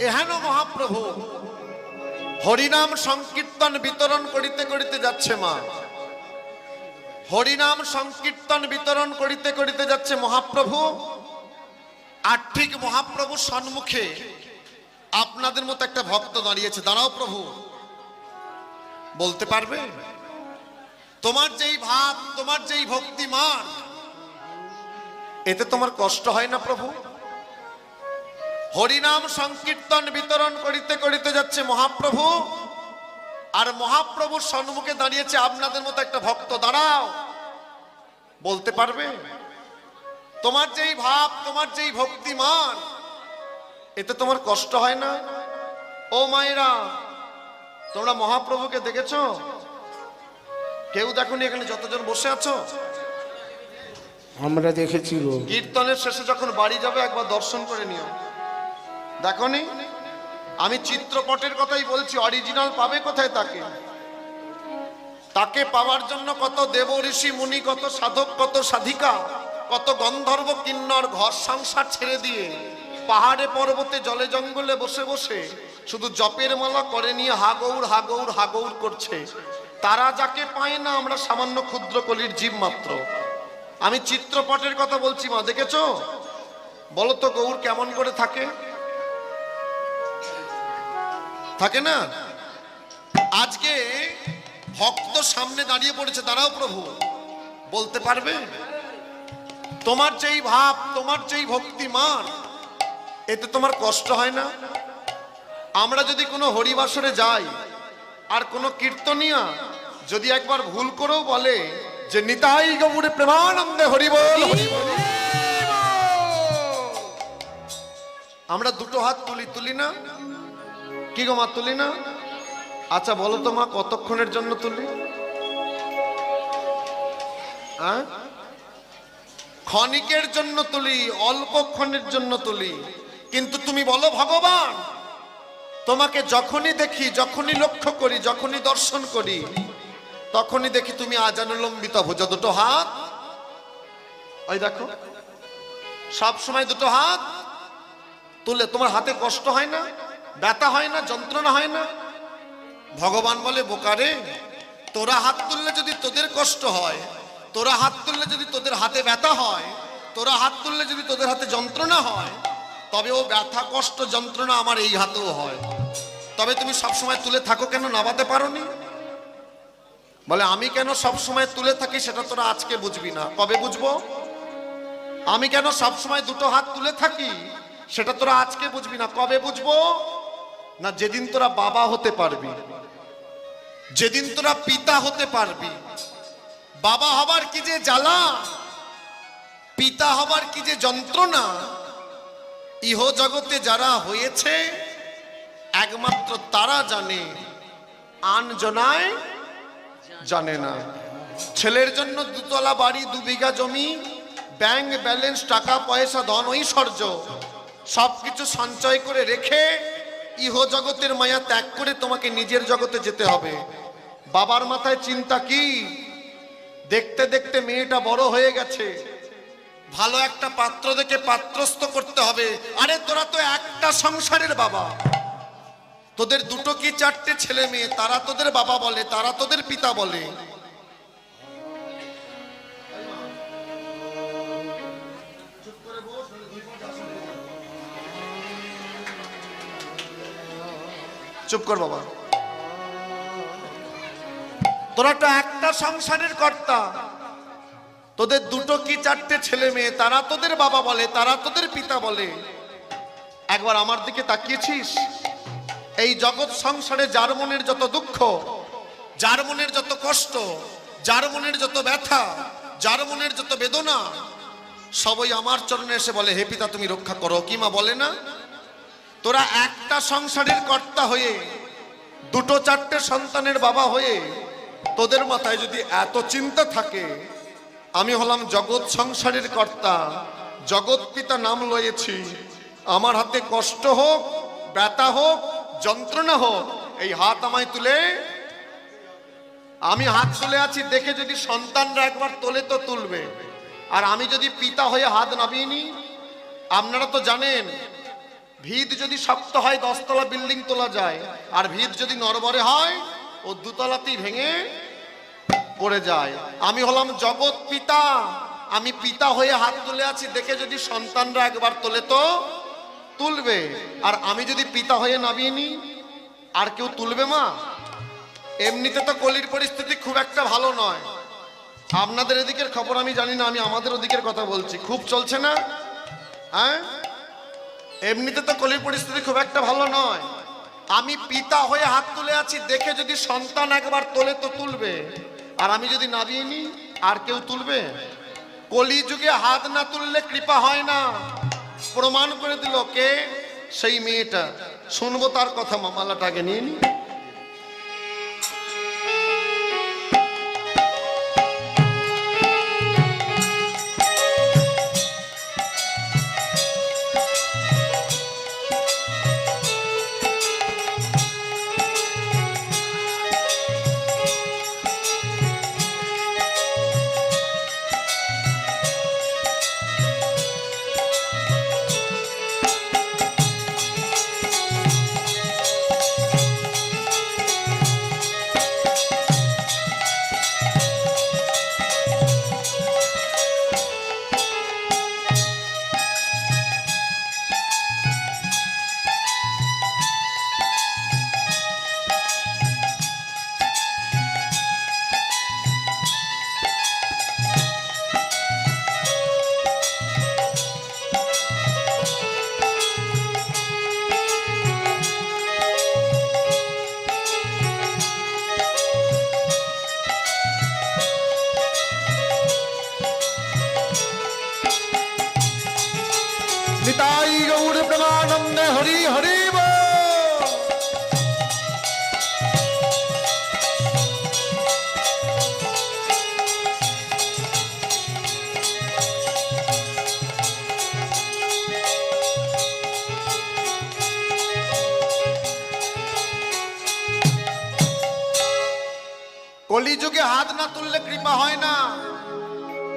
এহেন মহাপ্রভু হরিনাম সংকীর্তন বিতরণ করিতে করিতে যাচ্ছে মা। হরিনাম সংকীর্তন বিতরণ করিতে করিতে যাচ্ছে মহাপ্রভু। আর ঠিক মহাপ্রভুর সম্মুখে আপনাদের মতো একটা ভক্ত দাঁড়িয়েছে। দাঁড়াও প্রভু, বলতে পারবে তোমার যেই ভাব, তোমার যেই ভক্তি মান, এতে তোমার কষ্ট হয় না প্রভু? হরিনাম সংকীর্তন বিতরণ করিতে করিতে যাচ্ছে মহাপ্রভু, আর মহাপ্রভুর সম্মুখে দাঁড়িয়েছে আপনাদের মতো একটা ভক্ত। দাঁড়াও, বলতে পারবে তোমার যেই ভাব, তোমার যেই ভক্তি মান, এতে তোমার কষ্ট হয় না? ও মায়েরা, তোমরা মহাপ্রভুকে দেখেছো? কেউ দেখোনি? এখানে যতজন বসে আছো আমরা দেখেছি গো। কীর্তনের শেষে যখন বাড়ি যাবে একবার দর্শন করে নিও। দেখোনি? আমি চিত্রপটের কথাই বলছি। অরিজিনাল পাবে কোথায় তাকে? তাকে পাওয়ার জন্য কত দেব ঋষি মুনি, কত সাধক, কত সাধিকা, কত গন্ধর্ব কিন্নর ঘর সংসার ছেড়ে দিয়ে পাহাড়ে পর্বতে জলে জঙ্গলে বসে বসে শুধু জপের মালা করে নিয়ে হাগৌর হাগৌর হাগৌর করছে। তারা যাকে পায় না, আমরা সামান্য ক্ষুদ্র কলির জীব মাত্র। আমি চিত্রপটের কথা বলছি মা, দেখেছো? বলো তো গৌর কেমন করে থাকে? থাকে না? আজকে ভক্ত সামনে দাঁড়িয়ে পড়েছে। দাঁড়াও প্রভু, বলতে পারবে তোমার যেই ভাব, তোমার যেই ভক্তি মান, এতে তোমার কষ্ট হয় না? আমরা যদি কোনো হরিবাসরে যাই আর কোনো কীর্তনিয়া যদি একবার ভুল করেও বলে যে নিতাই গৌরে প্রেমানন্দে হরি বল, আমরা দুটো হাত তুলি না? কি গো মা, তুলি না? আচ্ছা বলো তো মা, কতক্ষণের জন্য তুলি? ক্ষণিকের জন্য তুলি, অল্পক্ষণের জন্য তুলি। কিন্তু তুমি বলো ভগবান, তোমাকে যখনই দেখি, যখনই লক্ষ্য করি, যখনই দর্শন করি, তখনই দেখি তুমি আজানুলম্বিত ভুজ, দুটো হাত। ওই দেখো, সব সময় দুটো হাত তুলে। তোমার হাতে কষ্ট হয় না? ব্যথা হয় না? যন্ত্রণা হয় না? ভগবান বলে বোকারে, তোরা হাত তুললে যদি তোদের কষ্ট হয়, তোরা হাত তুললে যদি তোদের হাতে ব্যথা হয়, তোরা হাত তুললে যদি তোদের হাতে যন্ত্রণা হয়, তবে ও ব্যথা কষ্ট যন্ত্রণা আমার এই হাতেও হয়। তবে তুমি সবসময় তুলে থাকো কেন? নামাতে পারোনি? বলে আমি কেন সবসময় তুলে থাকি সেটা তোরা আজকে বুঝবি না, কবে বুঝবো? আমি কেন সবসময় দুটো হাত তুলে থাকি সেটা তোরা আজকে বুঝবি না, কবে বুঝবো? না যেদিন তোরা বাবা হতে পারবি, যেদিন তোরা পিতা হতে পারবি। বাবা হবার কি যে জ্বালা, পিতা হবার কি যে যন্ত্রণা, ইহ জগতে যারা হয়েছে একমাত্র তারা জানে, আন জনায় জানে না। ছেলের জন্য দুতলা বাড়ি, 2 বিঘা জমি, ব্যাংক ব্যালেন্স, টাকা পয়সা, ধন ঐশ্বর্য সবকিছু সঞ্চয় করে রেখে ইহ জগতের মায়া ত্যাগ করে তোমাকে নিজের জগতে যেতে হবে। বাবার মাথায় চিন্তা কি? দেখতে দেখতে মেয়েটা বড় হয়ে গেছে, ভালো একটা পাত্র দেখে পাত্রস্থ করতে হবে। আরে তোরা তো একটা সংসারের বাবা, তোদের দুটো কি চারটে ছেলে মেয়ে, তারা তোদের বাবা বলে, তারা তোদের পিতা বলে। চুপ কর বাবা, তোরা তো একটা সংসারের কর্তা, তোদের দুটো কি চারটে ছেলে মেয়ে, তারা তোদের বাবা বলে, তারা তোদের পিতা বলে। একবার আমার দিকে তাকিয়েছিস? এই জগৎ সংসারে যার মনের যত দুঃখ, যার মনের যত কষ্ট, যার মনের যত ব্যথা, যার মনের যত বেদনা, সবই আমার চরণে এসে বলে হে পিতা তুমি রক্ষা করো। কি মা বলে না? তোরা একটা সংসারের কর্তা হয়ে, দুটো চারটে সন্তানের বাবা হয়ে, তোদের মাথায় যদি এত চিন্তা থাকে, আমি হলাম জগৎ সংসারের কর্তা, জগৎ পিতা নাম লয়েছি, আমার হাতে কষ্ট হোক, ব্যথা হোক, যন্ত্রণা হোক, এই হাত আমায় তুলে, আমি হাত তুলে আছি দেখে যদি সন্তানরা একবার তোলে তো তুলবে। আর আমি যদি পিতা হয়ে হাত নামিয়ে নি, আপনারা তো জানেন ভিত যদি শক্ত হয় 10 তলা বিল্ডিং তোলা যায়, আর ভিত যদি নড়বড়ে হয় ও 2 তলাতেই ভেঙে পড়ে যায়। আমি হলাম জগৎ পিতা, আমি পিতা হয়ে হাত তুলে আছি, দেখে যদি সন্তানরা একবার তোলে তো তুলবে, আর আমি যদি পিতা হয়ে নামিয়ে নি আর কেউ তুলবে মা? এমনিতে তো কলির পরিস্থিতি খুব একটা ভালো নয়। আপনাদের এদিকের খবর আমি জানি না, আমি আমাদের ওদিকের কথা বলছি। খুব চলছে না? হ্যাঁ, এমনিতে তো কলির পরিস্থিতি খুব একটা ভালো নয়। আমি পিতা হয়ে হাত তুলে আছি, দেখে যদি সন্তান একবার তোলে তো তুলবে, আর আমি যদি নামিয়ে নি আর কেউ তুলবে? কলিযুগে হাত না তুললে কৃপা হয় না, প্রমাণ করে দিল কে? সেই মেয়েটা। শুনবো তার কথা, মালাটাকে নিয়ে নি। নিতাই গৌর প্রেমানন্দে হরি হরি বল। কলিযুগে হাত না তুললে কৃপা হয় না,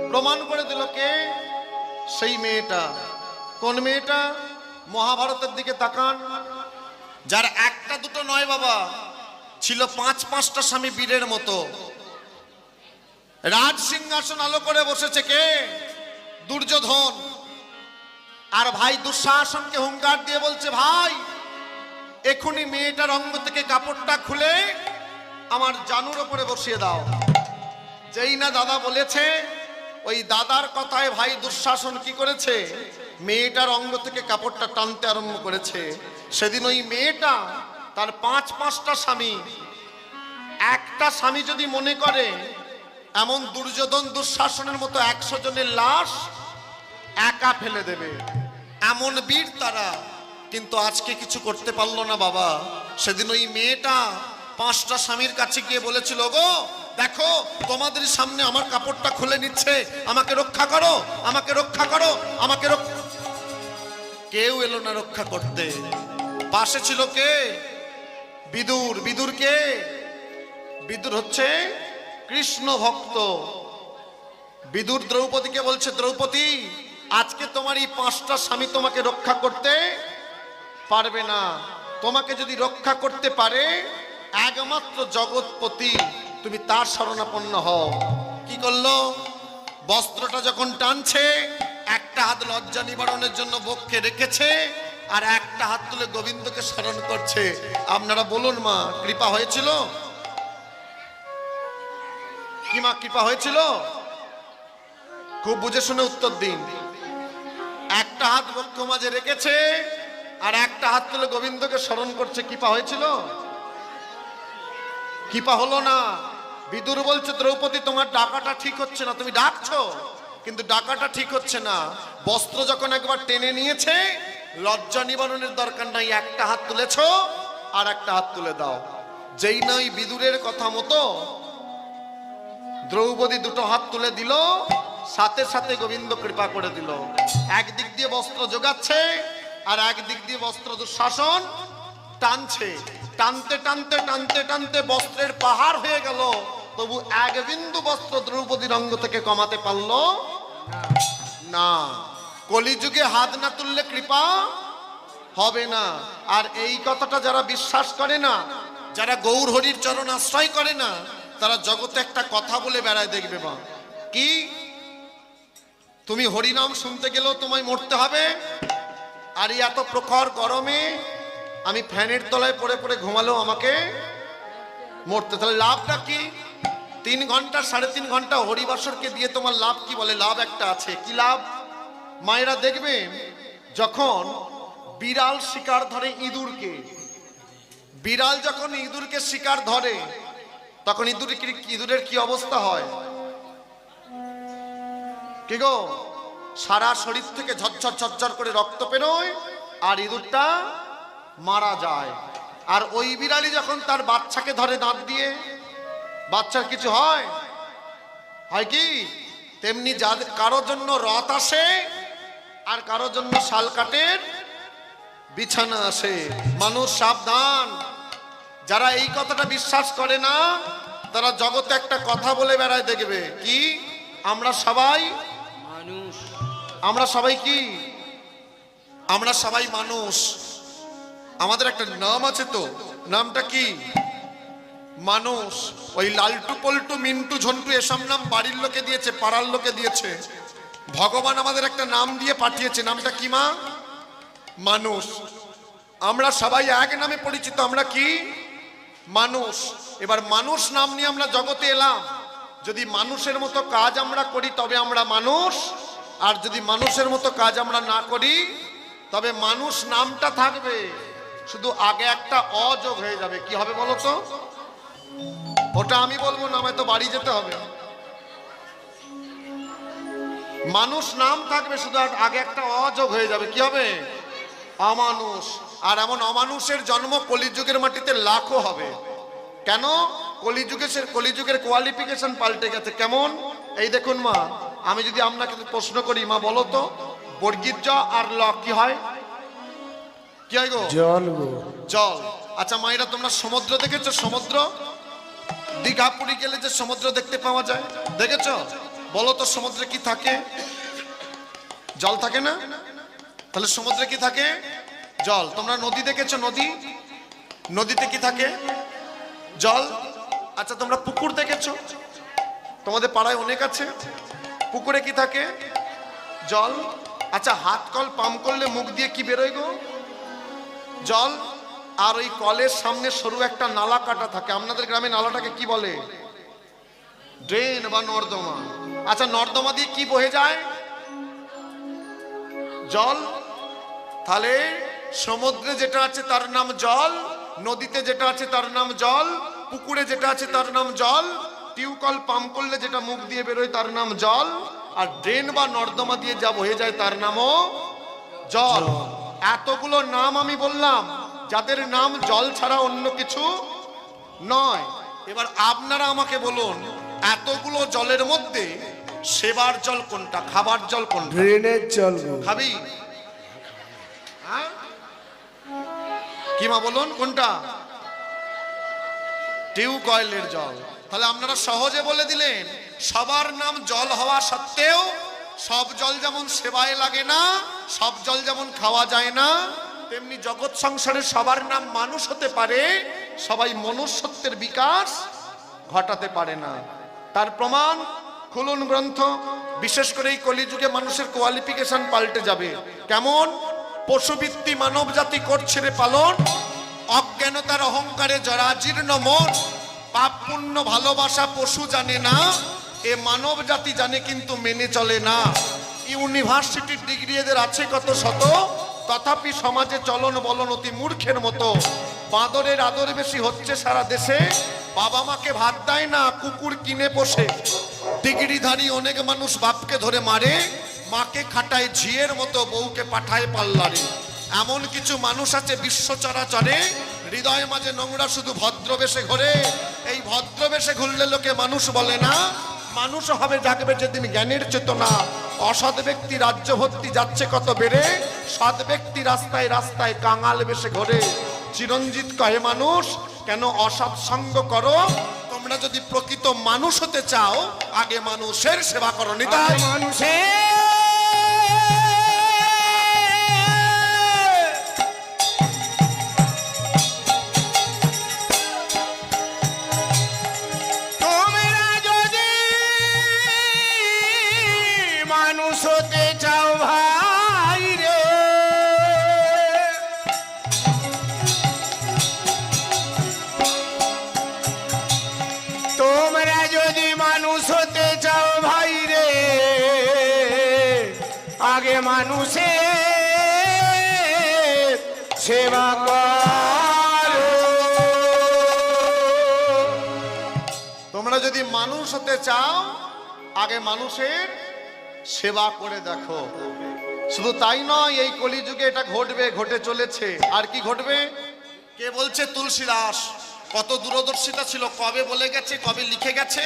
প্রমাণ করে দিল কে? সেই মেয়েটা। কোন মেয়েটা? মহাভারতের দিকে তাকান, যার একটা দুটো নয় বাবা, ছিল 5-5টা স্বামী বীরের মতো। রাজ সিংহাসন আলো করে বসেছে কে? দুর্যোধন। আর ভাই দুঃশাসনকে হুঙ্কার দিয়ে বলছে, ভাই এখনই মেয়েটার অঙ্গ থেকে কাপড়টা খুলে আমার জানুর উপরে বসিয়ে দাও। যেই না দাদা বলেছে, ওই দাদার কথায় ভাই দুঃশাসন কি করেছে? মেয়েটার অঙ্গ থেকে কাপড়টা টানতে আরম্ভ করেছে। সেদিন ওই মেয়েটা তার 5-5টা স্বামী, একটা স্বামী যদি মনে করে এমন দুর্যোধন দুঃশাসনের মতো 100 জনের লাশ একা ফেলে দেবে, এমন বীর তারা, কিন্তু আজকে কিছু করতে পারলো না বাবা। সেদিন ওই মেয়েটা 5টা স্বামীর কাছে গিয়ে বলেছিল, গো দেখো তোমাদের সামনে আমার কাপড়টা খুলে নিচ্ছে, আমাকে রক্ষা করো, আমাকে রক্ষা করো, আমাকে রক্ষা। কেউ এলো না রক্ষা করতে। পাশে ছিল কে? বিদুর। বিদুর কে? বিদুর হচ্ছে কৃষ্ণ ভক্ত। বিদুর দ্রৌপদীকে বলছে, দ্রৌপদী আজকে তোমার এই 5টা স্বামী তোমাকে রক্ষা করতে পারবে না। তোমাকে যদি রক্ষা করতে পারে একমাত্র জগৎপতি, তুমি তার শরণাপন্ন হও। কি করলো? বস্ত্রটা যখন টানছে, একটা হাত লজ্জা নিবারণের জন্য বক্ষে রেখেছে, আর একটা হাত তুলে গোবিন্দকে স্মরণ করছে। আপনারা বলুন মা, কৃপা হয়েছিল কি মা? কৃপা হয়েছিল? খুব বুঝে শুনে উত্তর দিন। একটা হাত বক্ষ মাঝে রেখেছে আর একটা হাত তুলে গোবিন্দকে স্মরণ করছে, কৃপা হয়েছিল? কৃপা হলো না। বিদুর বলছে, দ্রৌপদী তোমার ডাকাটা ঠিক হচ্ছে না, তুমি ডাকছো কিন্তু ডাকাটা ঠিক হচ্ছে না। বস্ত্র যখন একবার টেনে নিয়েছে, লজ্জা নিবারণের দরকার নাই, একটা হাত তুলেছো আর একটা হাত তুলে দাও। যেই নয় বিদুরের কথা মতো দ্রৌপদী দুটো হাত তুলে দিল, সাথে সাথে গোবিন্দ কৃপা করে দিল। একদিক দিয়ে বস্ত্র যোগাচ্ছে আর একদিক দিয়ে বস্ত্র দুঃশাসন টানছে। টানতে টানতে টানতে টানতে বস্ত্রের পাহাড় হয়ে গেল, তবু এক বিন্দু বস্ত্র দ্রৌপদীর অঙ্গ থেকে কমাতে পারলো না। কলিযুগে হাত না তুললে কৃপা হবে না। আর এই কথাটা যারা বিশ্বাস করে না, যারা গৌর হরির চরণ আশ্রয় করে না, তারা জগতে একটা কথা বলে বেড়ায়, দেখবে মা, কি তুমি হরিনাম শুনতে গেলেও তোমায় মরতে হবে। আর এই এত প্রখর গরমে আমি ফ্যানের তলায় পড়ে পড়ে ঘুমালেও আমাকে মরতে, তাহলে লাভটা কি? 3 ঘন্টা 3.5 ঘন্টা হরিবাসরকে দিয়ে তোমার লাভ কি? বলে লাভ একটা আছে। কি লাভ? মায়েরা দেখবে, যখন বিড়াল শিকার ধরে ইঁদুরকে, বিড়াল যখন ইঁদুরকে শিকার ধরে, তখন ইঁদুরের কি অবস্থা হয়? কি গো, সারা শরীর থেকে ঝরঝর ঝরঝর করে রক্ত বেরোয়, আর ইঁদুরটা মারা যায়। আর ওই বিড়ালি যখন তার বাচ্চাকে ধরে দাঁত দিয়ে, বাচ্চার কিছু হয়? হয় কি? তেমনি যাদের কারোর জন্য রথ আসে, আর কারোর জন্য শাল কাঠের বিছানা আসে। মানুষ সাবধান, যারা এই কথাটা বিশ্বাস করে না, তারা জগতে একটা কথা বলে বেড়ায়, দেখবে কি আমরা সবাই মানুষ। আমরা সবাই কি? আমরা সবাই মানুষ। আমাদের একটা নাম আছে, তো নামটা কি? মানুষ। ওই লালটু পল্টু মিন্টু ঝন্টু এসব নাম বাড়ির লোকে দিয়েছে, পাড়ার লোকে দিয়েছে। ভগবান আমাদের একটা নাম দিয়ে পাঠিয়েছে, নামটা কি মা? মানুষ। আমরা সবাই এক নামে পরিচিত, আমরা কি? মানুষ। এবার মানুষ নাম নিয়ে আমরা জগতে এলাম। যদি মানুষের মতো কাজ আমরা করি তবে আমরা মানুষ, আর যদি মানুষের মতো কাজ আমরা না করি তবে মানুষ নামটা থাকবে, শুধু আগে একটা অযোগ হয়ে যাবে। কি হবে বলো তো? ওটা আমি বলবো না, আমায় তো বাড়ি যেতে হবে। মানুষ নাম থাকবে, শুধু আগে একটা অযোগ হয়ে যাবে। কি হবে? অমানুষ। আর এমন অমানুষের জন্ম কলিযুগের মাটিতে লাখো হবে। কেন? কলিযুগের কোয়ালিফিকেশন পাল্টে গেছে। কেমন? এই দেখুন মা, আমি যদি আপনাকে প্রশ্ন করি, মা বলো তো, বর্গীর জ আর ল কি হয়? কি হয় গো? জল গো। জল। আচ্ছা মায়েরা, তোমরা সমুদ্র দেখেছো? সমুদ্র, দীঘা পুরী গেলে যে সমুদ্র দেখতে পাওয়া যায়, দেখেছো? বলো তো সমুদ্রে কি থাকে? জল থাকে না? তাহলে সমুদ্রে কি থাকে? জল। তোমরা নদী দেখেছো? নদী, নদীতে কি থাকে? জল। আচ্ছা তোমরা পুকুর দেখেছো? তোমাদের পাড়ায় অনেক আছে। পুকুরে কি থাকে? জল। আচ্ছা হাত কল পাম্প করলে মুখ দিয়ে কি বেরোয় গো? জল। আর ওই কলের সামনে সরু একটা নালা কাটা থাকে, আপনাদের গ্রামে নালাটাকে কি বলে? ড্রেন বা নর্দমা। আচ্ছা নর্দমা দিয়ে কি বহে যায়? জল। তাহলে সমুদ্রে যেটা আছে তার নাম জল, নদীতে যেটা আছে তার নাম জল, পুকুরে যেটা আছে তার নাম জল, টিউবকল পাম্প করলে যেটা মুখ দিয়ে বেরোয় তার নাম জল, আর ড্রেন বা নর্দমা দিয়ে যা বহে যায় তার নামও জল। এতগুলো নাম আমি বললাম, যাদের নাম জল ছাড়া অন্য কিছু নয়। এবার আপনারা আমাকে বলুন, এতগুলো জলের মধ্যে সেবার জল কোনটা, খাবার জল কোনটা? ড্রেনের জল। খাবি? কি মা বলুন কোনটা? টিউবওয়েলের জল। তাহলে আপনারা সহজে বলে দিলেন, সবার নাম জল হওয়া সত্ত্বেও সব জল যেমন সেবায় লাগে না, সব জল যেমন খাওয়া যায় না, তেমনি জগৎ সংসারে সবার নাম মানুষ হতে পারে, সবাই মনুষ্যত্বের বিকাশ ঘটাতে পারে না। তার প্রমাণ খুলুন গ্রন্থ। বিশেষ করে এই কলিযুগে মানুষের কোয়ালিফিকেশন পাল্টে যাবে। কেমন? পশুবৃত্তি মানব জাতি করছে রে পালন, অজ্ঞানতার অহংকারে জরাজীর্ণ মন, পাপ পুণ্য ভালোবাসা পশু জানে না, এ মানব জাতি জানে কিন্তু মেনে চলে না। ইউনিভার্সিটির ডিগ্রি এদের আছে কত শত, তথাপি সমাজে চলন বলন অতি মূর্খের মতো। বাঁদরের আদর বেশি হচ্ছে সারা দেশে, বাবা মাকে ভাত দেয় না, কুকুর কিনে পোষে। ডিগ্রিধারী অনেক মানুষ বাপকে ধরে মারে, মাকে খাটায় ঝিয়ের মতো, বউকে পাঠায় পাল্লারে। এমন কিছু মানুষ আছে বিশ্ব চরাচরে, হৃদয় মাঝে নোংরা শুধু ভদ্রবেশে ঘোরে। এই ভদ্রবেশে ঘুরলে লোকে মানুষ বলে না, মানুষ হবে জাগবে যেদিন জ্ঞানের চেতনা। অসৎ ব্যক্তি রাজ্য ভর্তি যাচ্ছে কত বেড়ে, সৎ ব্যক্তি রাস্তায় রাস্তায় কাঙাল বেশে ঘোরে। চিরঞ্জিত কহে মানুষ কেন অসৎ সঙ্গ করো, তোমরা যদি প্রকৃত মানুষ হতে চাও আগে মানুষের সেবা করো। নিতাই মানুষের মানুষের সেবা করো। তোমরা যদি মানুষ হতে চাও আগে মানুষের সেবা করে দেখো। শুধু তাই নয়, এই কলিযুগে এটা ঘটবে, ঘটে চলেছে। আর কি ঘটবে? কে বলছে? তুলসীদাস। কত দূরদর্শিতা ছিল, কবে বলে গেছে, কবে লিখে গেছে,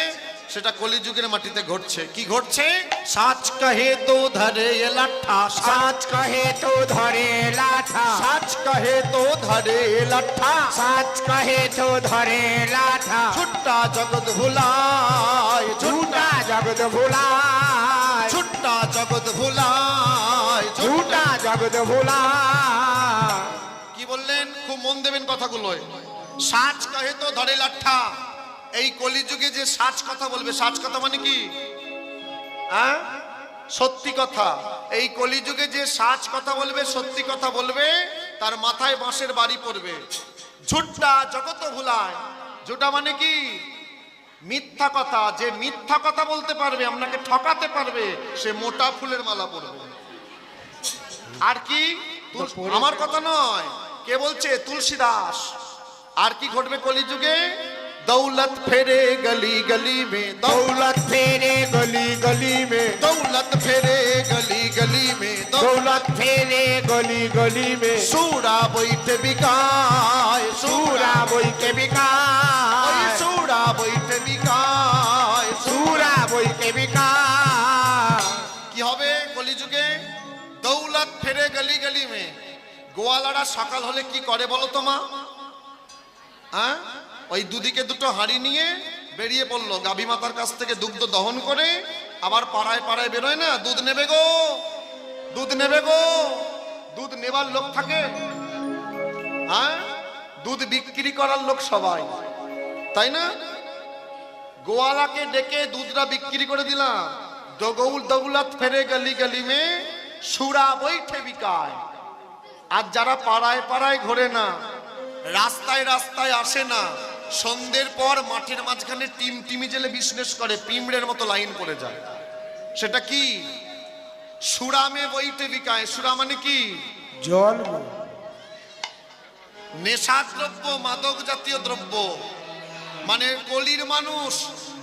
সেটা কলিযুগের মাটিতে ঘটছে। কি ঘটছে? সাচ কহে তো ধরে লাঠা, সাচ কহে তো ধরে লাঠা, সাচ কহে তো ধরে লাঠা, সাচ কহে তো ধরে লাঠা, ছুট্টা জগৎ ভুলায়, ঝুটা জগৎ ভুলায়, ছুট্টা জগৎ ভুলায়, ঝুটা জগৎ ভুলায়। কি বললেন? খুব মন দেবেন কথাগুলো। সাচ কহে তো ধরে লাঠা। এই কলিযুগে যে সাচ কথা বলবে, সাচ কথা মানে কি? হ্যাঁ, সত্যি কথা। এই কলিযুগে যে সাচ কথা বলবে, সত্যি কথা বলবে, তার মাথায় বাঁশের বাড়ি পড়বে। ঝুট্টা জগৎ ভুলায়। ঝুটা মানে কি? মিথ্যা কথা। যে মিথ্যা কথা বলতে পারবে, আপনাকে ঠকাতে পারবে, সে মোটা ফুলের মালা পরবে। আর কি? আমার কথা নয়, কে বলছে? তুলসীদাস। আর কি ঘটবে কলিযুগে? दौलत फेरे गली गली में, दौलत फेरे गली गली में, दौलत फेरे गली गली में, दौलत फेरे गली गली में, सूरा बैठे बिकाए, सूरा बोई के बिकाए, सूरा बैठे बिकाए, सूरा बोई के बिकाए। কি হবে কলিযুগে? দৌলত ফেরে গলি গলি মে। গোয়ালারা সকাল হলে কি করে বলো তো মা? হ্যাঁ, ওই দুদিকে দুটো হাঁড়ি নিয়ে বেরিয়ে পড়লো গাভী মাতার কাছ থেকে দুগ্ধ দহন করে। আবার পাড়ায় পাড়ায় বেরোয় না, দুধ নেবে গো, দুধ নেবে গো। দুধ নেবার লোক থাকে, হ্যাঁ, দুধ বিক্রি করার লোক সবাই, তাই না? গোয়ালাকে ডেকে দুধটা বিক্রি করে দিলাম। দৌলত ফেরে গলি গলি মে, সুরা বৈঠে বিকায়। আর যারা পাড়ায় পাড়ায় ঘোরে না, রাস্তায় রাস্তায় আসে না, সন্ধ্যের পর মাঠের মাঝখানে টিমটিমি জেলে বিজনেস করে, পিমড়ের মতো লাইন পড়ে যায়। সেটা কি? সুরামে বইতে বিকায়। সুরা মানে কি? জল। নেশা দ্রব্য, মাদক জাতীয় দ্রব্য। মানে কলির মানুষ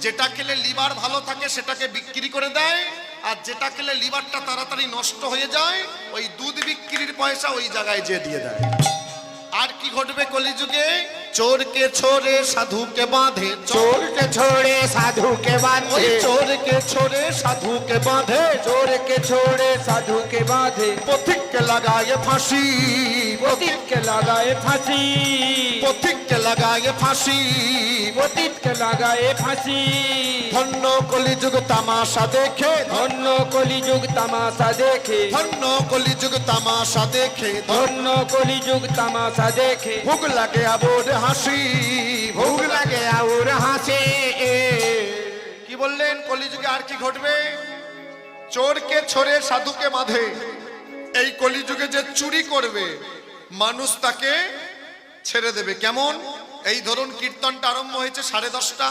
যেটা খেলে লিভার ভালো থাকে সেটাকে বিক্রি করে দেয়, আর যেটা খেলে লিভারটা তাড়াতাড়ি নষ্ট হয়ে যায়, ওই দুধ বিক্রির পয়সা ওই জায়গায় যে দিয়ে দেয়। আর কি ঘটবে কলিযুগে? চোরকে ছোড়ে সাধুকে বাঁধে, চোরকে छोड़े साधु के बांधे, চোরকে ছোড়ে সাধুকে বাঁধে, चोरके छोड़े साधु के बांधे, পথিককে লাগায় ফাঁসি, पतित के लगाए फांसी, পথিককে লাগায় ফাঁসি। पतित के लगाए फांसी। ধন্য কলিযুগ তামাশা দেখে, धन्य कलिजुग तमाशा देखे, ধন্য কলিযুগ তামাশা দেখে, धन्य कलिजुग तमाशा देखे, ভোগ লাগে আবর হাসি, भूख लगे और हंसे। কি বললেন? কলিযুগে আর কি ঘটবে? চোরকে ছোড়ে সাধুকে বাঁধে। এই কলিযুগে যে চুরি করবে, মানুষ তাকে ছেড়ে দেবে। কেমন? এই ধরুন কীর্তনটা আরম্ভ হয়েছে 10:30,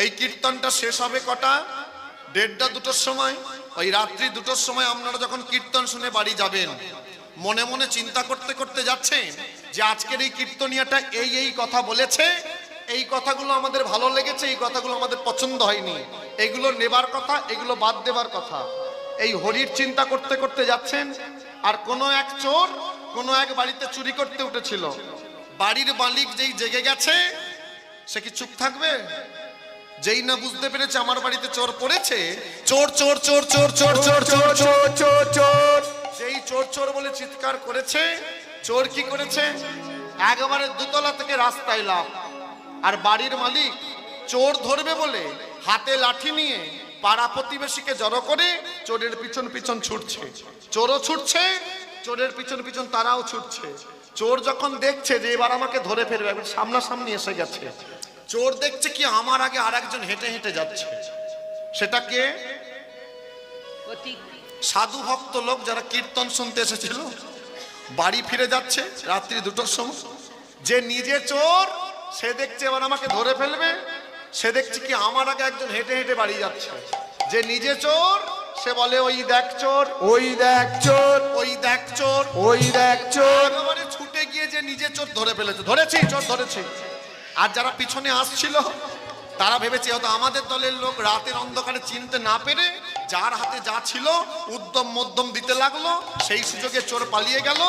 এই কীর্তনটা শেষ হবে কটা? 1:30 2টোর সময়। ওই রাত্রি 2টোর সময় আপনারা যখন কীর্তন শুনে বাড়ি যাবেন, মনে মনে চিন্তা করতে করতে যাচ্ছেন যে আজকের এই কীর্তনিয়াটা এই এই কথা বলেছে, এই কথাগুলো আমাদের ভালো লেগেছে, এই কথাগুলো আমাদের পছন্দ হয়নি, এগুলো নেবার কথা, এগুলো বাদ দেবার কথা। এই হরির চিন্তা করতে করতে যাচ্ছেন, আর কোনো এক চোর কোনো এক বাড়িতে চুরি করতে উঠেছিল। বাড়ির মালিক যেই জেগে গেছে, সে কি চুপ থাকবে? যেই না বুঝতে পেরেছে আমার বাড়িতে চোর পড়েছে, চোর চোর চোর চোর চোর চোর চোর চোর চোর চোর, যেই চোর চোর বলে চিৎকার করেছে, চোর কি করেছে? একেবারে 2তলা থেকে রাস্তায় লাফ। আর বাড়ির মালিক চোর ধরবে বলে হাতে লাঠি নিয়ে পাড়া প্রতিবেশীকে জড়ো করে চোরের পিছন পিছন ছুটছে। চোরও ছুটছে, চোরের পিছন পিছন তারাও ছুটছে। চোর যখন দেখছে যে এবার আমাকে ধরে ফেলবে, একবার সামনাসামনি এসে গেছে, চোর দেখছে কি আমার আগে আর একজন হেঁটে হেঁটে যাচ্ছে। সেটা কে? সাধু ভক্ত লোক যারা কীর্তন শুনতে এসেছিল, বাড়ি ফিরে যাচ্ছে রাত্রি 2টোর সময়। যে নিজে চোর, সে দেখছে এবার আমাকে ধরে ফেলবে, সে দেখছে কি আমার আগে একজন হেঁটে হেঁটে বাড়ি যাচ্ছে। যে নিজে চোর, সে বলে ওই দেখ চোর, ওই দেখ চোর, ওই দেখ চোর। ওই দেখ চোর। একেবারে ছুটে গিয়ে যে নিজে চোর ধরে ফেলেছে, ধরেছি চোর ধরেছি। আর যারা পিছনে আসছিল তারা ভেবেছে হয়তো আমাদের দলের লোক, রাতের অন্ধকারে চিনতে না পেরে যার হাতে যা ছিল উদ্যম মধ্যম দিতে লাগলো, সেই সুযোগে চোর পালিয়ে গেল।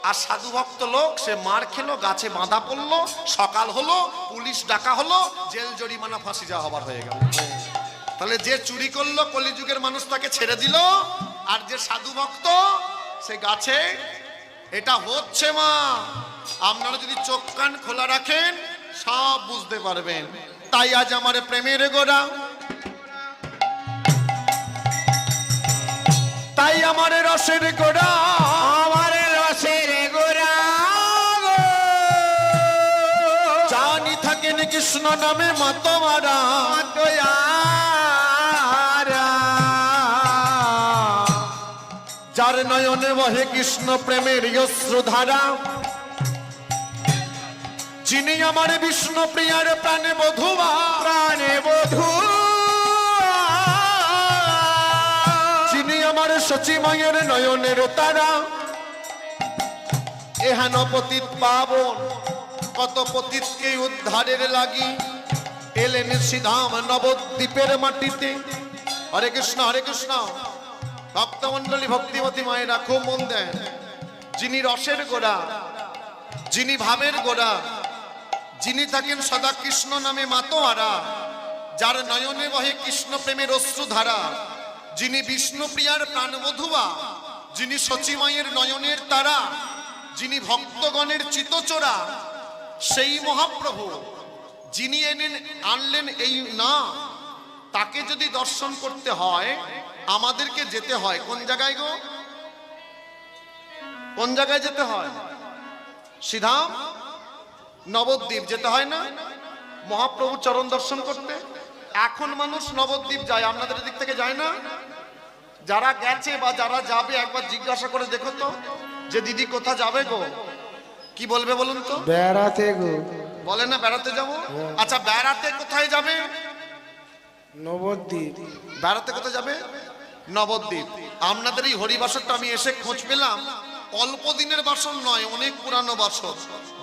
আর সাধু ভক্ত লোক সে মার খেলো, গাছে বাঁধা পড়লো, সকাল হলো, পুলিশ ডাকা হলো, জেল জরিমানা ফাঁসি যাওয়া হবার হয়ে গেল। তাহলে যে চুরি করলো কলিযুগের মানুষ তাকে ছেড়ে দিল, আর যে সাধু ভক্ত সে গাছে। এটা হচ্ছে মা, আপনারা যদি চোখ কান খোলা রাখেন সব বুঝতে পারবেন। তাই আজ আমার প্রেমের গোড়া, তাই আমার রসের গোড়া, আমার রসের গোরা গো। জানি থাকেন কৃষ্ণ নামে মাতোয়ারা, দয়ারা। যার নয়নে বহে কৃষ্ণ প্রেমের অশ্রুধারা, যিনি আমার বিষ্ণু প্রিয়ার প্রাণে বধুয়া, প্রাণে বধূ। যিনি আমার সচি মায়ের নয়নের তারা। এহেন পতিত পাবন কত পতিতকে উদ্ধারের লাগি এলেন শ্রীধাম নবদ্বীপের মাটিতে। হরে কৃষ্ণ হরে কৃষ্ণ। ভক্তমণ্ডলী ভক্তিমতী মায়েরা খুব মন দেন। যিনি রসের গোড়া, যিনি ভাবের গোড়া, যিনি থাকেন সদা কৃষ্ণ নামে মাতোয়ারা, যার নয়নে বহে কৃষ্ণ প্রেমের অশ্রুধারা, যিনি বিষ্ণু প্রিয়ার প্রাণবধুয়া, যিনি সচি মায়ের নয়নের তারা, যিনি ভক্তগণের চিতচোরা, সেই মহাপ্রভু যিনি আনলেন এই না, তাকে যদি দর্শন করতে হয় আমাদেরকে যেতে হয় কোন জায়গায় গো? কোন জায়গায় যেতে হয়? শ্রীধাম নবদ্বীপ যেতে হয় না মহাপ্রভু চরণ দর্শন করতে? এখন মানুষ নবদ্বীপ যায়, আপনাদের দিক থেকে যায় না? যারা গেছে বা যারা যাবে একবার জিজ্ঞাসা করে দেখো তো যে দিদি কোথা যাবে গো, কি বলবে বলুন তো? বেড়াতে গো। বলে না বেড়াতে যাব। আচ্ছা বেড়াতে কোথায় যাবে? নবদ্বীপ। বেড়াতে কোথায় যাবে? নবদ্বীপ। আপনাদের এই হরিবাসরটা আমি এসে খোঁজ পেলাম, অল্প দিনের বাসন নয়, অনেক পুরানো বাসন।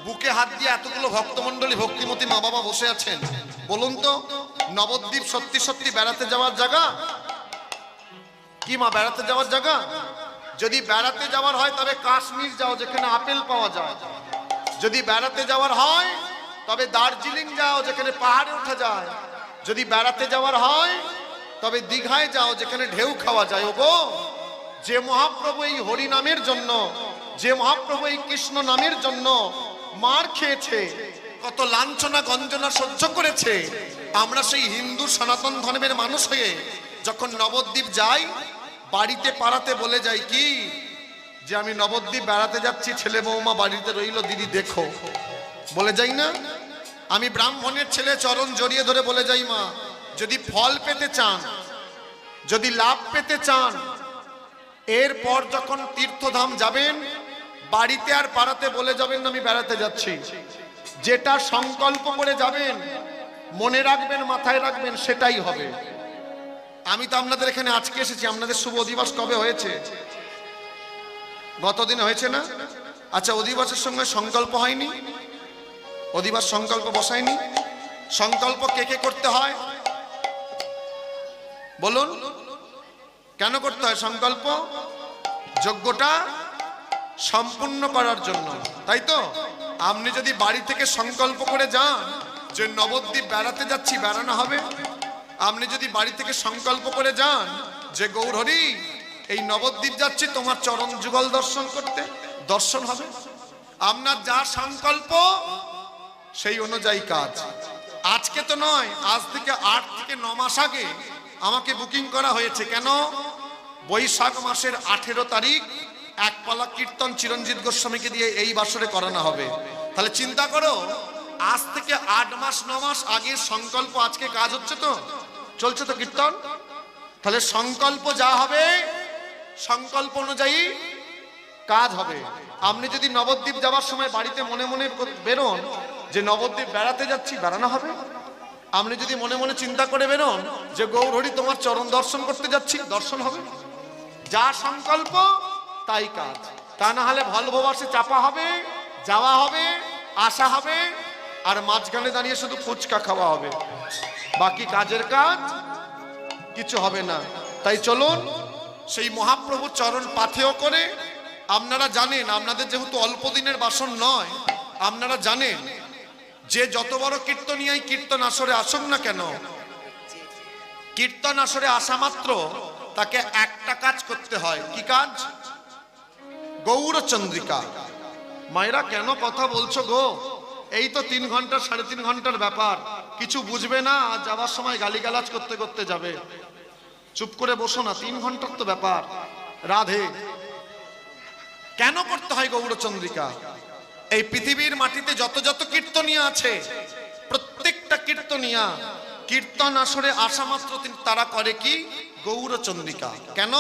বুকে হাত দিয়ে এতগুলো ভক্তমণ্ডলী ভক্তিমতী মা বাবা বসে আছেন। বলুন তো নবদ্বীপ সত্যি সত্যি বেড়াতে যাওয়ার জায়গা কি মা? বেড়াতে যাওয়ার জায়গা? যদি বেড়াতে যাওয়ার হয় তবে কাশ্মীর যাও, যেখানে আপেল পাওয়া যায়। যদি বেড়াতে যাওয়ার হয় তবে দার্জিলিং যাও, যেখানে পাহাড়ে ওঠা যায়। যদি বেড়াতে যাওয়ার হয় তবে দীঘায় যাও, যেখানে ঢেউ খাওয়া যায়। ওগো, যে মহাপ্রভু এই হরি নামের জন্য, যে মহাপ্রভু এই কৃষ্ণ নামের জন্য মার খেয়েছে, কত লাঞ্ছনা গঞ্জনা সহ্য করেছে, আমরা সেই হিন্দু সনাতন ধর্মের মানুষ হয়ে যখন নবদ্বীপ যাই, বাড়িতে পাড়াতে বলে যাই কি যে আমি নবদ্বীপ বেড়াতে যাচ্ছি, ছেলে বৌমা বাড়িতে রইল, দিদি দেখো, বলে যাই না? আমি ব্রাহ্মণের ছেলে, চরণ জড়িয়ে ধরে বলে যাই মা, যদি ফল পেতে চান, যদি লাভ পেতে চান, এরপর যখন তীর্থধাম যাবেন বাড়িতে আর পাড়াতে বলে যাবেন না আমি বেড়াতে যাচ্ছি। যেটা সংকল্প করে যাবেন, মনে রাখবেন, মাথায় রাখবেন, সেটাই হবে। আমি তো আপনাদের এখানে আজকে এসেছি, আপনাদের শুভ অধিবাস কবে হয়েছে? গতদিন হয়েছে না? আচ্ছা, অধিবাসের সঙ্গে সংকল্প হয়নি? অধিবাস সংকল্প বসায়নি? সংকল্প কে কে করতে হয় বলুন? কেন করতে হয় সংকল্প? যজ্ঞটা সম্পূর্ণ করার জন্য, তাই তো? আপনি যদি বাড়ি থেকে সংকল্প করে যান যে নবদ্বীপ বেড়াতে যাচ্ছি, বেড়ানো হবে। আপনি যদি বাড়ি থেকে সংকল্প করে যান যে গৌরহরি এই নবদ্বীপ যাচ্ছি তোমার চরণ যুগল দর্শন করতে, দর্শন হবে। আপনার যা সংকল্প সেই অনুযায়ী কাজ। আজকে তো নয়, আজ থেকে 8 থেকে 9 মাস আগে আমাকে বুকিং করা হয়েছে। কেন? বৈশাখ মাসের 18 তারিখ একপালা কীর্তন চিরঞ্জিত গোস্বামীকে দিয়ে এই বাসরে করানো হবে। তাহলে চিন্তা করো, আজ থেকে 8 মাস 9 মাস আগের সংকল্প আজকে কাজ হচ্ছে, তো চলছে তো কীর্তন। তাহলে সংকল্প যা হবে সংকল্প অনুযায়ী কাজ হবে। আপনি যদি নবদ্বীপ যাওয়ার সময় বাড়িতে মনে মনে বেরোন যে নবদ্বীপ বেড়াতে যাচ্ছি, বেড়ানো হবে। আপনি যদি মনে মনে চিন্তা করে বেরোন যে গৌরহরি তোমার চরণ দর্শন করতে যাচ্ছি, দর্শন হবে। যা সংকল্প তাই কাজ। তা না হলে ভলভো বাসে চাপা হবে, যাওয়া হবে, আসা হবে, আর মাঝখানে দাঁড়িয়ে শুধু ফুচকা খাওয়া হবে, বাকি কাজের কাজ কিছু হবে না। তাই চলুন সেই মহাপ্রভুর চরণ পাথেয় করে, আপনারা জানেন, আপনাদের যেহেতু অল্প দিনের বাসন নয়, আপনারা জানেন যে যত বড় কীর্তনিয়াই কীর্তন আসরে আসুক না কেন, কীর্তন আসরে আসা মাত্র তাকে একটা কাজ করতে হয়। কি কাজ? গৌরচন্দ্রিকা। মায়েরা কেন কথা বলছো গো? এই তো 3 ঘন্টা 3.5 ঘন্টার ব্যাপার, কিছু বুঝবে না, আর যাওয়ার সময় গালিগালাজ করতে করতে যাবে। চুপ করে বসো না, 3 ঘন্টার তো ব্যাপার। রাধে। কেন করতে হয় গৌরচন্দ্রিকা? এই পৃথিবীর মাটিতে যত যত কীর্তনিয়া আছে, প্রত্যেকটা কীর্তনিয়া কীর্তন আসরে আসা মাত্র তারা করে কি? গৌরচন্দ্রিকা। কেন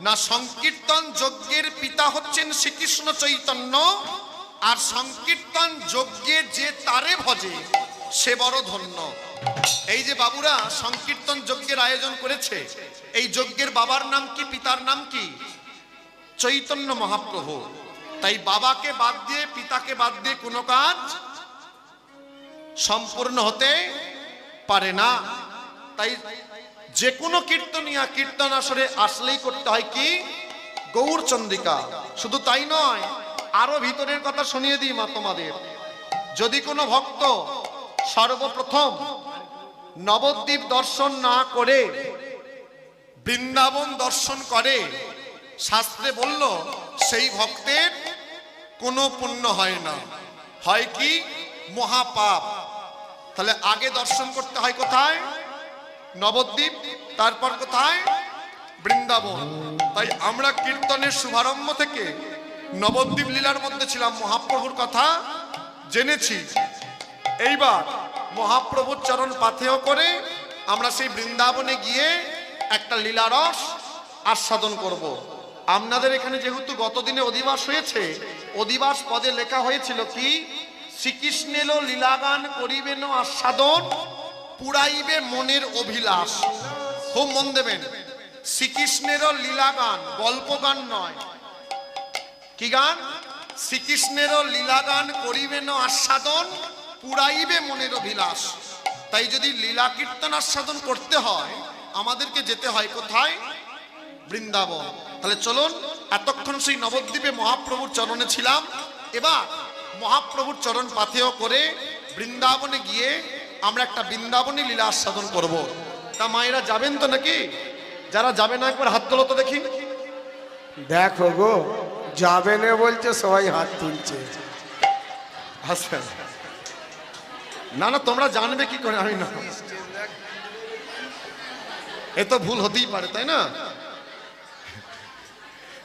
না? সংকীর্তন যজ্ঞের পিতা হচ্ছেন শ্রীকৃষ্ণ চৈতন্য, আর সংকীর্তন যজ্ঞে যে তারে ভজে সে বড় ধন্য। এই যে বাবুরা সংকীর্তন যজ্ঞের আয়োজন করেছে, এই যজ্ঞের বাবার নাম কি, পিতার নাম কি? চৈতন্য মহাপ্রভু। তাই বাবাকে বাদ দিয়ে, পিতাকে বাদ দিয়ে কোনো কাজ সম্পূর্ণ হতে পারে না। তাই যে কোনো কীর্তনিয়া কীর্তন আসরে আসলেই করতে হয় কি? গৌরচন্দ্রিকা। শুধু তাই নয়, আরো ভিতরের কথা শুনিয়ে দিই মা তোমাদের। যদি কোনো ভক্ত সর্বপ্রথম নবদ্বীপ দর্শন না করে বৃন্দাবন দর্শন করে, শাস্ত্রে বলল সেই ভক্তের কোনো পুণ্য হয় না, হয় কি? মহাপাপ। তাহলে আগে দর্শন করতে হয় কোথায়? নবদ্বীপ। তারপর কোথায়? বৃন্দাবন। তাই আমরা কীর্তনের শুভারম্ভ থেকে নবদ্বীপ লীলার মধ্যে ছিলাম, মহাপ্রভুর কথা জেনেছি। এইবার মহাপ্রভুর চরণ পাথেয় করে আমরা সেই বৃন্দাবনে গিয়ে একটা লীলারস আস্বাদন করব। আপনাদের এখানে যেহেতু গতদিনে অধিবাস হয়েছে, অধিবাস পদে লেখা হয়েছিল কি? শ্রীকৃষ্ণের লীলাগান করিবেন আস্বাদন, পুরাইবে মনের অভিলাষ। খুব মন দেবেন, শ্রীকৃষ্ণের লীলাগান, গল্প গান নয়। কি গান? শ্রীকৃষ্ণের লীলাগান করিবেন আস্বাদন, পুরাইবে মনের অভিলাষ। তাই যদি লীলা কীর্তন আস্বাদন করতে হয়, আমাদেরকে যেতে হয় কোথায়? বৃন্দাবন। তাহলে চলুন, এতক্ষণ সেই নবদ্বীপে মহাপ্রভুর চরণে ছিলাম, এবার মহাপ্রভুর চরণ পাথেয় করে বৃন্দাবনে গিয়ে আমরা একটা বৃন্দাবনী লীলা আস্বাদন করব। তা মায়েরা যাবেন তো নাকি? যারা যাবে না একবার হাত তোলো তো দেখি। দেখো গো, যাবে না বলছে, সবাই হাত তুলছে। আচ্ছা, না না, তোমরা জানবে কি করে? আমি না, এ তো ভুল হতেই পারে, তাই না?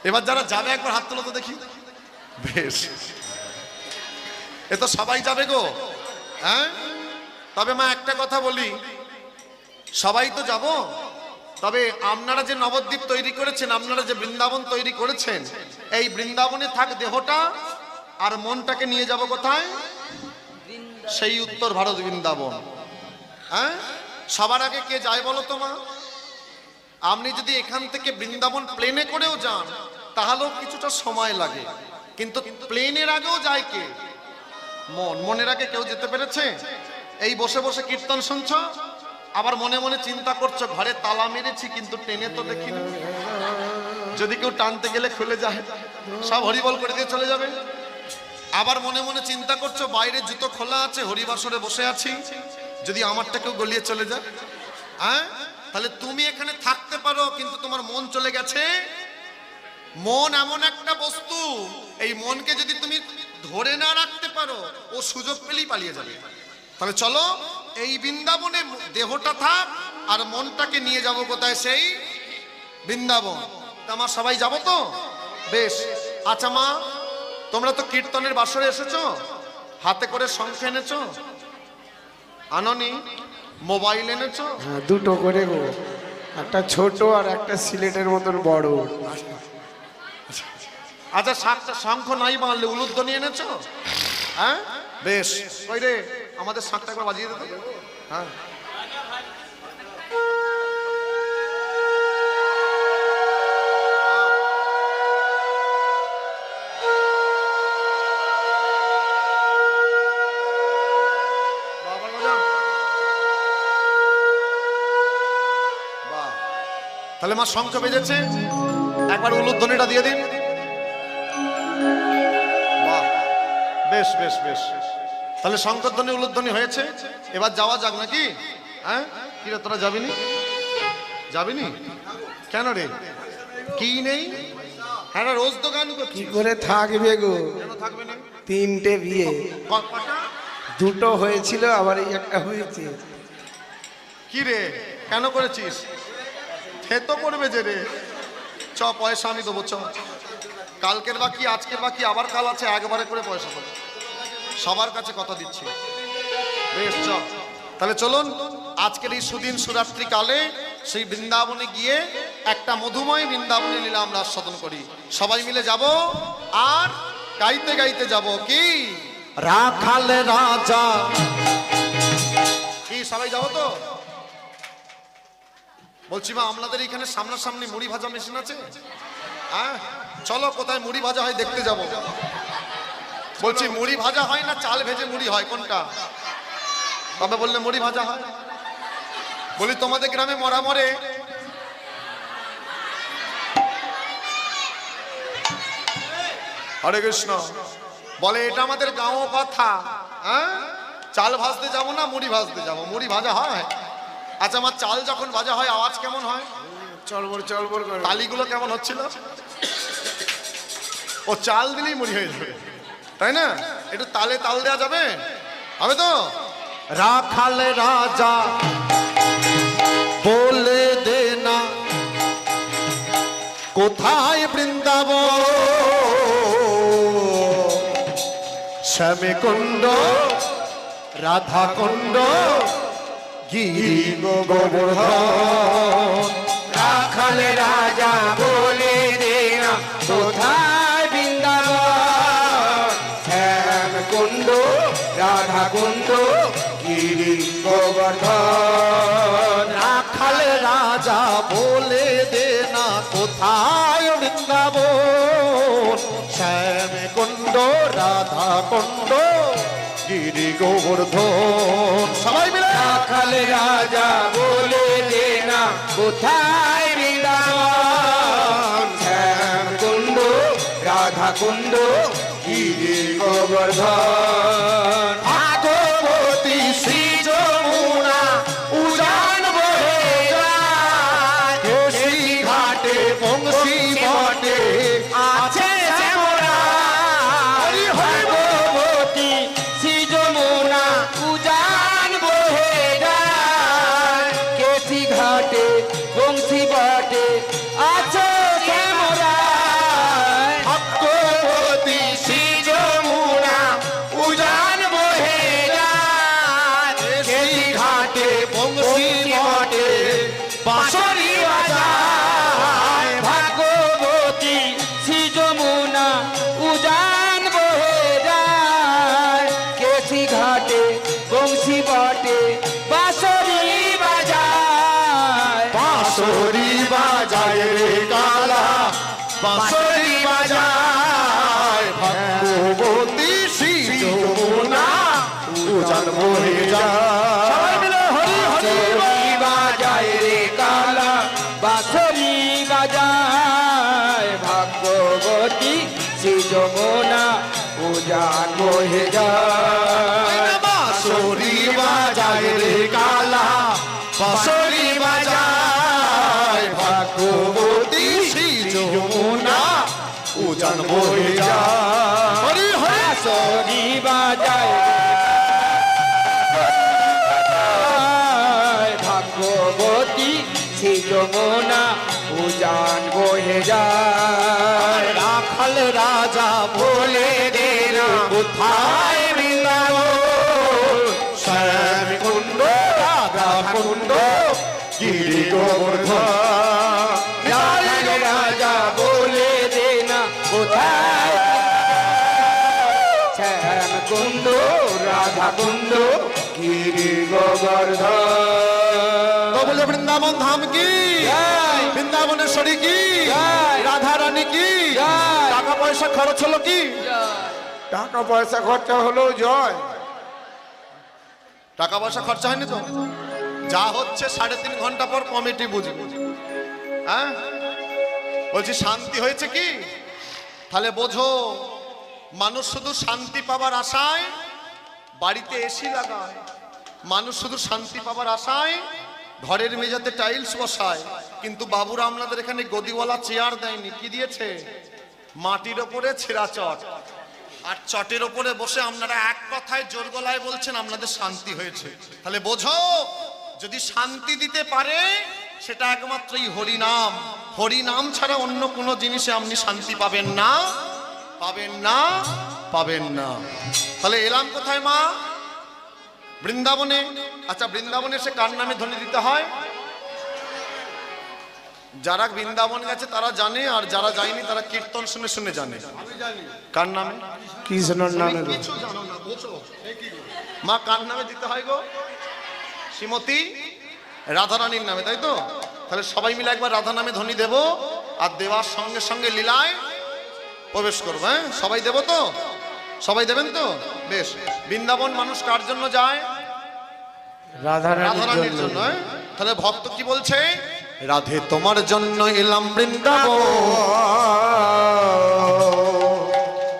এবার যারা যাবে একবার হাত তোলো তো দেখি। বেশ, এ তো সবাই যাবে গো। হ্যাঁ, তবে মা একটা কথা বলি, সবাই তো যাব, তবে আপনারা যে নবদ্বীপ তৈরি করেছেন, আপনারা যে বৃন্দাবন তৈরি করেছেন, এই বৃন্দাবনে থাক দেহটা, আর মনটাকে নিয়ে যাব কোথায়? সেই উত্তর ভারত বৃন্দাবন। হ্যাঁ, সবার আগে কে যায় বলো তো মা? আপনি যদি এখান থেকে বৃন্দাবন প্লেনে করেও যান তাহলেও কিছুটা সময় লাগে, কিন্তু প্লেনের আগেও যায় কে? মন। মনের আগে কেউ যেতে পেরেছে? এই বসে বসে কীর্তন শুনছো, আবার মনে মনে চিন্তা করছো ঘরে তালা মেরেছি কিন্তু ট্রেনে তো দেখিনি, যদি কেউ টানতে গেলে খুলে যায়, সব হরিবল করে দিয়ে চলে যাবে। আবার মনে মনে চিন্তা করছো বাইরে জুতো খোলা আছে, হরিবাসরে বসে আছি, যদি আমারটা কেউ গলিয়ে চলে যায়। হ্যাঁ, তাহলে তুমি এখানে থাকতে পারো, কিন্তু তোমার মন চলে গেছে। মন এমন একটা বস্তু, এই মনকে যদি তুমি ধরে না রাখতে পারো, ও সুযোগ পেলেই পালিয়ে যাবে। তাহলে চলো, এই বৃন্দাবনে দেহটা থাক, আর মনটাকে নিয়ে যাব কোথায়? সেই বৃন্দাবন। আমার সবাই যাব তো? বেশ। আচ্ছা মা, তোমরা তো কীর্তনের বাসরে এসেছো, হাতে করে শঙ্খ এনেছো? আননি? মোবাইল এনেছো? হ্যাঁ, দুটো করে গো, একটা ছোট আর একটা সিলেটের মতন বড়। আচ্ছা, শাকটা শঙ্খ নাই বাঁধলে উলুধ্বনি এনেছো? হ্যাঁ, বেশ। ওই রে, আমাদের শাকটা একবার বাজিয়ে দিতে। হ্যাঁ। তাহলে মা শঙ্খ বেজেছে, একবার উলুধ্বনিটা দিয়ে দিন। বাহ, বেশ বেশ বেশ। তাহলে শঙ্করধ্বনি উলুধ্বনি হয়েছে, এবার যাওয়া যাক নাকি? হ্যাঁ, কি রে তোরা যাবিনি? যাবিনি কেন রে? কি নেই? হ্যাঁ, রোজ তো গান করছি। কি করে থাকবে গো? কেন থাকবে না? 3টে বিয়ে, কটা? 2টো হয়েছিল, আবার এই একটা হয়েছে। কি রে, কেন করেছিস? সে তো করবে যে রে। চ, পয়সা আমি দেবো, চ। কালকের বাকি, আজকের বাকি, আবার কাল আছে, একবারে করে পয়সা দেবো। সবার কাছে কথা দিচ্ছি। বেশ, চ। তাহলে চলুন আজকের এই সুদিন সুরাত্রি কালে সেই বৃন্দাবনে গিয়ে একটা মধুময় বৃন্দাবনে লীলা আমরা আস্বাদন করি। সবাই মিলে যাব আর গাইতে গাইতে যাব। কি রাখাল রাজা, কি সবাই যাবো তো? বলছি মা, আপনাদের এখানে সামনাসামনি মুড়ি ভাজা মেশিন আছে? হ্যাঁ, চলো কোথায় মুড়ি ভাজা হয় দেখতে যাব। বলছি মুড়ি ভাজা হয় না চাল ভেজে মুড়ি হয়, কোনটা? তবে বললে মুড়ি ভাজা হয়। বলি তোমাদের গ্রামে মরা মরে হরে কৃষ্ণ বলে, এটা আমাদের গাঁও কথা। হ্যাঁ, চাল ভাজতে যাব না মুড়ি ভাজতে যাব? মুড়ি ভাজা হয়। আচ্ছা, আমার চাল যখন ভাজা হয় আওয়াজ কেমন হয়? চলবর চলবর করে। তালিগুলো কেমন হচ্ছিল? ও চাল দিলেই মুড়ি হয়ে যাবে, তাই না? একটু তালে তাল দেওয়া যাবে, হবে তো? রাখাল রাজা বলে দে না কোথায় বৃন্দাবন, শ্যামে কুণ্ড রাধা কুণ্ড গিরি গোবর্ধন। রাখাল রাজা বলে দে না কোথায় বৃন্দাবন, শ্যাম কুণ্ড রাধা কুণ্ড গিরি গোবর্ধন। রাখাল রাজা বলে দে না কোথায় বৃন্দাবন, শ্যাম কুণ্ড রাধা কুণ্ড গিরি গোবর্ধন। সবাই মিলে রাখাল রাজা বলে দে না কোথায় বৃন্দাবন, শ্যাম কুণ্ড রাধা কুণ্ড গিরি গোবর্ধন। ভাগবতী শ্রী যমুনা উজান বহে যায়, কেশি ঘাটে বংশী বটে আছে শ্যামরা। হরি হরি ভাগবতী শ্রী যমুনা উজান বহে যায়, কেশি ঘাটে বংশী বটে আছে শ্যামরা। ভগবতী শ্রী যমুনা উজান বহে যায়, কেশি ঘাটে বংশী বটে বাঁশরি বাজায়। ভাগবতী শ্রী যমুনা উজান বহে যায়, কেশি ঘাটে বংশী বটে বাঁশরি বাজায়। বাঁশরি বাজায় রে কালা, বাঁশরি বাজায়। ভগবতী শ্রী যমুনা উজান বহে যায়। সবাই মিলে হরি হরি বাঁশরি বাজায় রে কালা, বাঁশরি বাজায়। ভাগবতী শ্রী যমুনা উজান বহে যায়। বাঁশরি বাজায় রে কালা, বাঁশরি বাজায়। ভগবতী শ্রী যমুনা উজান বহে যায়। হরি হরি বাঁশরি বাজায় ভাগবতী শ্রী যমুনা উজান বহে যায়। রাখাল রাজা বলে দে না কোথায় বৃন্দাবন, শ্যাম কুণ্ড রাধা কুণ্ড গিরি গোবর্ধন। রাখাল রাজা বলে দে না কোথায়, শ্যাম কুণ্ড রাধা কুণ্ড গিরি গোবর্ধন। বলে বৃন্দাবন ধাম কি, জয়। বৃন্দাবনেশ্বরী কি, জয়। রাধা রানী কি, জয়। টাকা পয়সা খরচ হলো কি? টাকা পয়সা খরচা হলো জয়। টাকা পয়সা খরচা হয়নি তো? যা হচ্ছে 3.5 ঘন্টা পর কমিটি বুঝবে। হ্যাঁ বলছি শান্তি হয়েছে কি? তাহলে বোঝো, মানুষ শুধু শান্তি পাবার আশায় বাড়িতে এসি লাগায়, মানুষ শুধু শান্তি পাবার আশায় ঘরের মেঝেতে টাইলস বসায়, কিন্তু বাবুরা আপনাদের এখানে গদিওয়ালা চেয়ার দেয়নি, কি দিয়েছে? মাটির ওপরে ছেঁড়া চট, আর চটের ওপরে বসে আপনারা এক কথায় জোর গলায় বলছেন আপনাদের শান্তি হয়েছে। তাহলে বোঝো, যদি শান্তি দিতে পারে সেটা একমাত্রই হরিনাম। হরিনাম ছাড়া অন্য কোনো জিনিসে আপনি শান্তি পাবেন না, পাবেন না, পাবেন না। তাহলে এলাম কোথায় মা? বৃন্দাবনে। আচ্ছা, বৃন্দাবনে এসে কার নামে ধ্বনি দিতে হয়? যারা বৃন্দাবন গেছে তারা জানে, আর যারা যায়নি তারা কীর্তন শুনে শুনে জানে। কার নামে? কৃষ্ণর নামে। কিছু জানো না, বোঝো মা কার নামে দিতে হয় গো? শ্রীমতী রাধারানীর নামে, তাই তো? তাহলে সবাই মিলে একবার রাধা নামে ধ্বনি দেব, আর দেওয়ার সঙ্গে সঙ্গে লীলায় প্রবেশ করবো। হ্যাঁ, সবাই দেব তো? সবাই দেবেন তো? বেশ। বৃন্দাবন মানুষ কার জন্য যায়? রাধারানীর জন্য। তাহলে ভক্ত কি বলছে? রাধে তোমার জন্য এলাম বৃন্দাবন।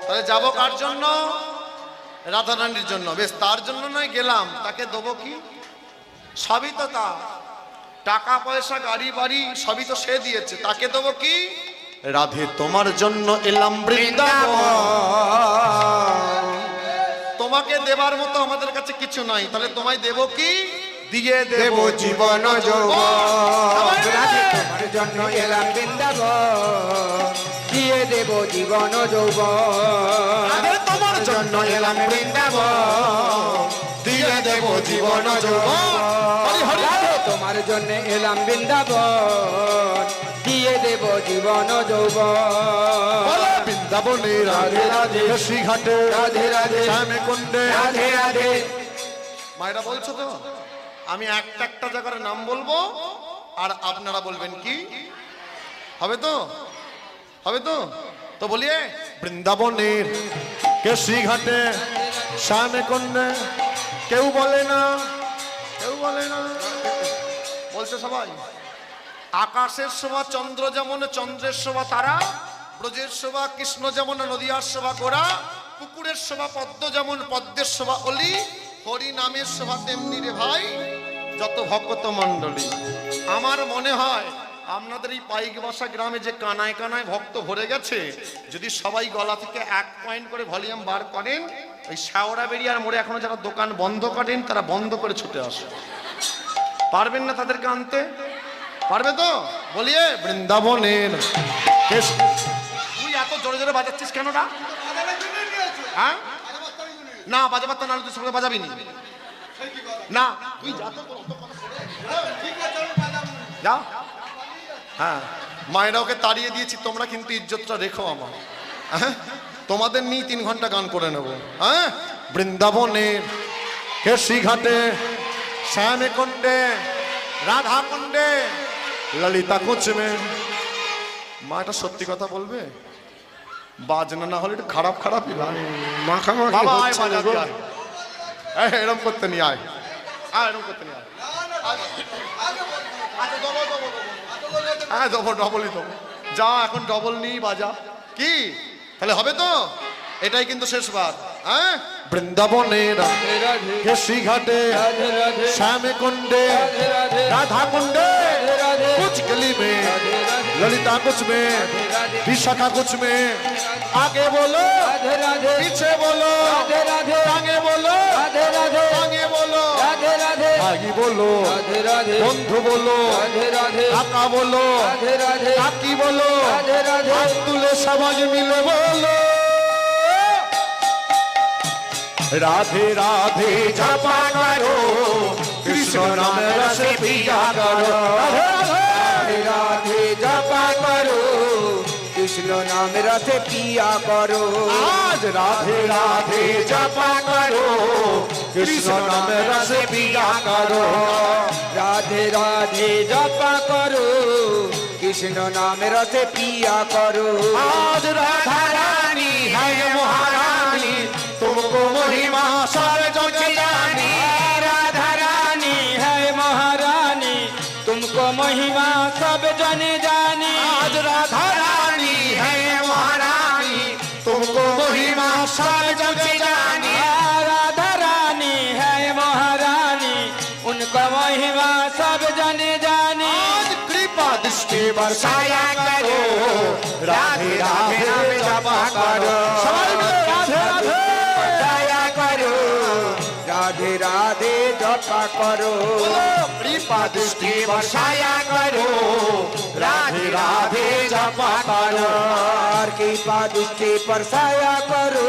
তাহলে যাবো কার জন্য? রাধারানীর জন্য। বেশ, তার জন্য নয় গেলাম, তাকে দেবো কি? সবই তো তা, টাকা পয়সা গাড়ি বাড়ি সবই তো সে দিয়েছে, তাকে দেবো কি? রাধে তোমার জন্য এলাম বৃন্দাবন। তোমাকে দেবার মতো আমাদের কাছে কিছু নাই, তাহলে তোমায় দেব কি? দিয়ে দেব জীবন যৌবন। রাধে তোমার জন্য এলাম বৃন্দাবন, দিয়ে দেব জীবন যৌবন। রাধে তোমার জন্য এলাম বৃন্দাবন, দিয়ে দেব জীবন যৌবন। হরি হরি। রাধে তোমার জন্য এলাম বৃন্দাবন, দিয়ে দেব জীবন যৌবন। বৃন্দাবনে রাধে রাধে, শ্রীঘাটে রাধে রাধে, শ্যামে কুণ্ডে রাধে রাধে। মায়েরা বলছো তো? আমি একটা একটা জায়গার নাম বলবো, আর আপনারা বলবেন কি হবে তো? হবে তো? তো বলিয়ে বৃন্দাবনের কেশরীঘাটে শ্যামে কুণ্ডে। কেউ বলে না, কেউ বলে না, বলছে সবাই। আকাশের শোভা চন্দ্র যেমন, চন্দ্রের শোভা তারা, ব্রজের শোভা কৃষ্ণ যেমন, নদিয়ার শোভা গোরা, পুকুরের শোভা পদ্ম যেমন, পদ্মের শোভা অলি, হরি নামের শোভা তেমনি রে ভাই যত ভক্ত মণ্ডলী। আমার মনে হয় আপনাদের এই পাইকবাসা গ্রামে যে কানায় কানায় ভক্ত ভরে গেছে, যদি সবাই গলা থেকে 1 পয়েন্ট করে ভলিউম বার করেন, ওই শাওড়া বেরিয়ার মোড়ে এখনো যারা দোকান বন্ধ করেন তারা বন্ধ করে ছুটে আসে। পারবেন না তাদেরকে আনতে? পারবে তো? বলিয়ে বৃন্দাবনের। তুই এত জোরে জোরে বাজাচ্ছিস কেন না? হ্যাঁ, না বাজাবার তো, নাহলে তুই সঙ্গে বাজাবি নি। না তুই যা তো, যা। হ্যাঁ, মায়েরা ওকে তাড়িয়ে দিয়েছি, তোমরা কিন্তু ইজ্জতটা রেখো আমার। হ্যাঁ, তোমাদের নিয়ে 3 ঘন্টা গান করে নেব। হ্যাঁ, বৃন্দাবনের কেশরীঘাটে শ্যামে কুণ্ডে রাধা কুণ্ডে ললিতা কুচমে। মা এটা সত্যি কথা বলবে? বাজনা না হলে একটু খারাপ খারাপই লাগে। মাখামাখি বাবা আয়, হচ্ছে না বাজাবি গো। আয়। এরম করতে নিয়ে আয়, এরম করতে নিয়ে আয়। হ্যাঁ দেবো, ডবলই দেবো। যা এখন ডবল নিয়ে বাজা। কি তাহলে হবে তো? এটাই কিন্তু শেষবার। হ্যাঁ, বৃন্দাবনের কেশরীঘাটে শ্যামে কুণ্ডে রাধা কুণ্ডে कुछ गली में ललिता कुछ में विशाखा कुछ में। आगे बोलो राधे राधे, पीछे बोलो राधे राधे, आगे बोलो राधे राधे, आगे बोलो राधे राधे, आगे बोलो राधे राधे, बंधु बोलो राधे राधे, काका बोलो राधे राधे, काकी बोलो राधे राधे, हाथ तुले समाज मिले बोलो राधे राधे जपा करो कृष्ण नाम रस पिया करो। राधे राधे जपा करो कृष्ण नाम रस पिया करो। आज राधे राधे जपा करो कृष्ण नाम रस पिया करो। राधे राधे जपा करो कृष्ण नाम रस पिया करो। आज राधा रानी है महारानी तुमको महिमा सारे जग जानी। राधा रानी है महारानी तुमको महिमा सब जन जानी। बरसाया करो राधे राधे नाम जपा करो সবাই মিলে রাধে রাধে बरसाया करो राधे राधे जपा करो कृपा दृष्टि बरसाया करो राधे राधे जपा करो कृपा दृष्टि बरसाया करो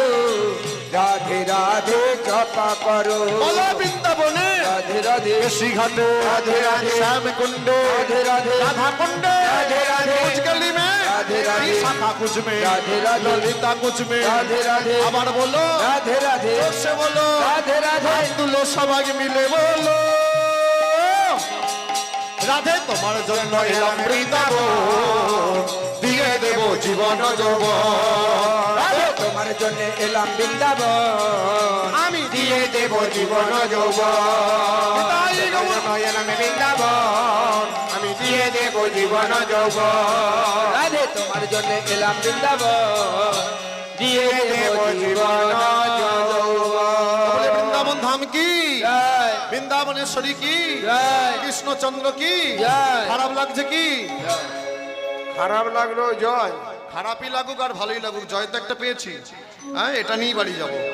राधे राधे जपा करो বলো বৃন্দাবনে राधे राधे घाटे राधे राधे श्याम कुंडे राधे राधे राधा कुंडे राधे राधे कुछ गली में राधे राधे शाखा कुछ में राधे राधे ललिता कुछ में राधे राधे আবার বলো राधे राधे সে বলো राधे राधे তুলো সবাই মিলে বলো রাধে তোমার জন্য এলাম বৃন্দাবন দিয়ে দেব জীবন যৌবন রাধে তোমার জন্য এলাম বৃন্দাবন আমি দিয়ে দেব জীবন যৌবন তাই গো। এলাম বৃন্দাবন আমি দিয়ে দেব জীবন যৌবন রাধে তোমার জন্য এলাম বৃন্দাবন দিয়ে দেব জীবন বলে যৌবন বৃন্দাবন ধাম কি জয় বৃন্দাবনেশ্বরী কি জয় কৃষ্ণচন্দ্র কি জয়। খারাপ লাগছে কি খারাপ লাগলো জয় খারাপই লাগুক আর ভালোই লাগুক জয় তো একটা পেয়েছি হ্যাঁ এটা নিয়েই বাড়ি যাবো